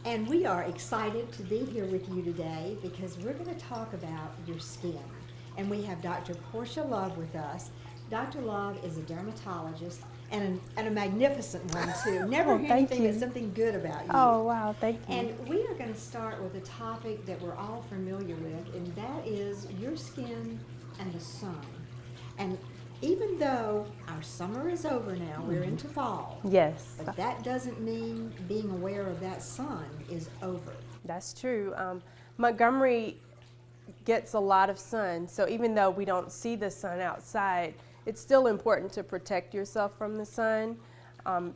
And we are excited to be here with you today because we're going to talk about your skin. And we have Dr. Porcia Love with us. Dr. Love is a dermatologist and a magnificent one too. Never Oh, hear thank anything you. but something good about you. Oh, wow, thank you. And we are going to start with a topic that we're all familiar with, and that is your skin and the sun. And even though our summer is over now, we're into fall. Yes, But that doesn't mean being aware of that sun is over. that's true. Montgomery gets a lot of sun, so even though we don't see the sun outside, it's still important to protect yourself from the sun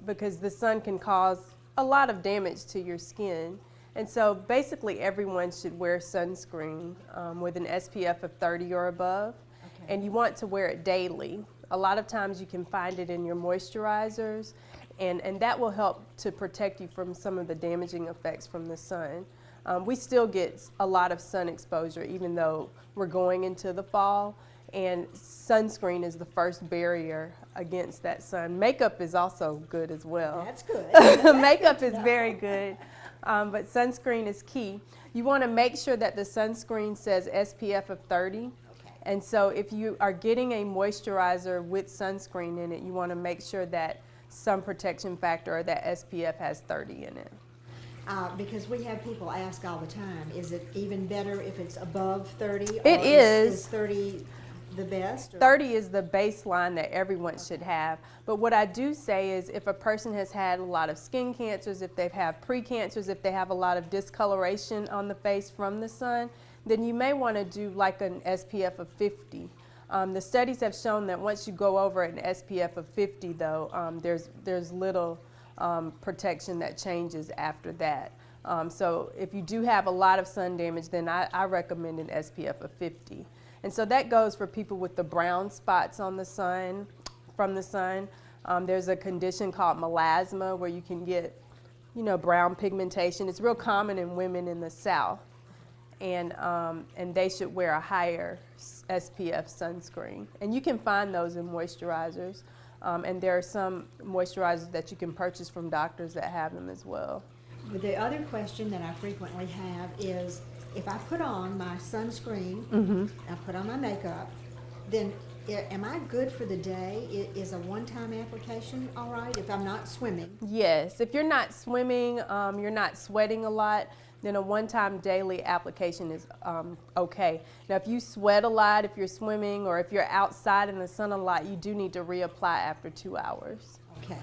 because the sun can cause a lot of damage to your skin. And so basically everyone should wear sunscreen with an SPF of 30 or above. Okay. And you want to wear it daily. A lot of times you can find it in your moisturizers, and that will help to protect you from some of the damaging effects from the sun. We still get a lot of sun exposure even though we're going into the fall, and sunscreen is the first barrier against that sun. Makeup is also good as well. That's good. Makeup is very good, but sunscreen is key. You want to make sure that the sunscreen says SPF of 30. And so if you are getting a moisturizer with sunscreen in it, you want to make sure that sun protection factor or that SPF has 30 in it. Because we have people ask all the time, is it even better if it's above 30? It is. Is 30 the best? Or? 30 is the baseline that everyone should have. But what I do say is if a person has had a lot of skin cancers, if they've had precancers, if they have a lot of discoloration on the face from the sun, then you may want to do like an SPF of 50. The studies have shown that once you go over an SPF of 50 though, there's little protection that changes after that. So if you do have a lot of sun damage, then I recommend an SPF of 50. And so that goes for people with the brown spots on the sun, from the sun. There's a condition called melasma where you can get, brown pigmentation. It's real common in women in the South. And they should wear a higher SPF sunscreen. And you can find those in moisturizers. And there are some moisturizers that you can purchase from doctors that have them as well. But the other question that I frequently have is, if I put on my sunscreen, I put on my makeup, then am I good for the day? Is a one-time application all right if I'm not swimming? Yes, if you're not swimming, you're not sweating a lot, then a one-time daily application is okay. Now, if you sweat a lot, if you're swimming, or if you're outside in the sun a lot, you do need to reapply after 2 hours. Okay.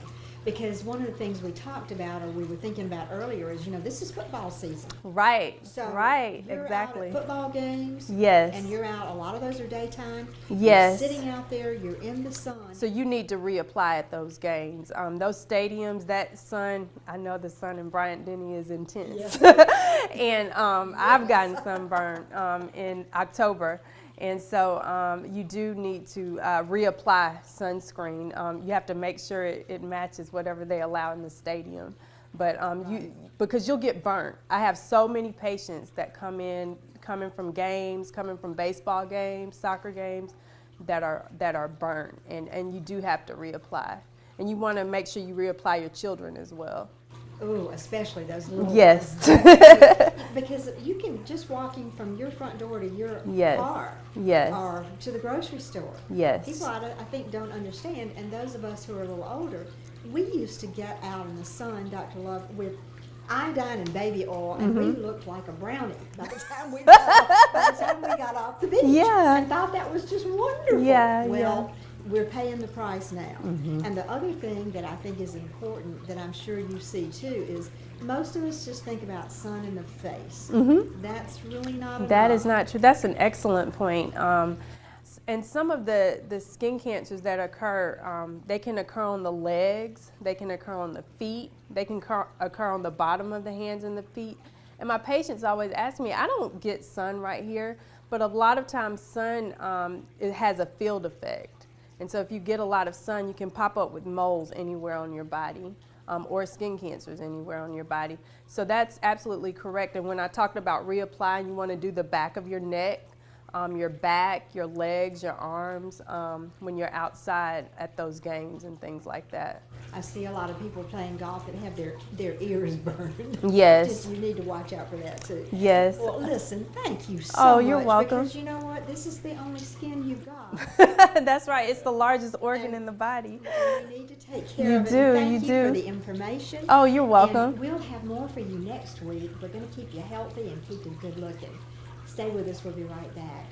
Because one of the things we talked about, or we were thinking about earlier, is this is football season. Right. So right. You're Exactly. out at football games. Yes. And you're out. A lot of those are daytime. Yes. You're sitting out there. You're in the sun. So you need to reapply at those games. Those stadiums, that sun. I know the sun in Bryant-Denny is intense. Yes. And I've gotten sunburned in October. And so you do need to reapply sunscreen. You have to make sure it matches whatever they allow in the stadium. But because you'll get burnt. I have so many patients that coming from games, coming from baseball games, soccer games, that are burnt. And you do have to reapply. And you want to make sure you reapply your children as well. Oh, especially those little Yes. ones. Because you can just walking from your front door to your car Yes. or to the grocery store. Yes. People I think don't understand, and those of us who are a little older, we used to get out in the sun, Dr. Love, with iodine and baby oil, and we looked like a brownie by the time we got off the beach. Yeah. And thought that was just wonderful. Yeah, well, we're paying the price now. And the other thing that I think is important that I'm sure you see too is most of us just think about sun in the face. That's really not enough. That is not true. That's an excellent point. And some of the skin cancers that occur, they can occur on the legs, they can occur on the feet, they can occur on the bottom of the hands and the feet. And my patients always ask me, I don't get sun right here, but a lot of times sun, it has a field effect. And so if you get a lot of sun, you can pop up with moles anywhere on your body, or skin cancers anywhere on your body. So that's absolutely correct. And when I talked about reapplying, you want to do the back of your neck, your back, your legs, your arms, when you're outside at those games and things like that. I see a lot of people playing golf that have their ears burned. Yes. Just, you need to watch out for that too. Yes. Well, listen, thank you so Oh, much. you're welcome. Because you know what? This is the only skin you've got. That's right. It's the largest organ And- in the body. And we need to take care You of it. do, And thank you you for do. the information. Oh, you're welcome. And we'll have more for you next week. We're going to keep you healthy and keep you good looking. Stay with us. We'll be right back.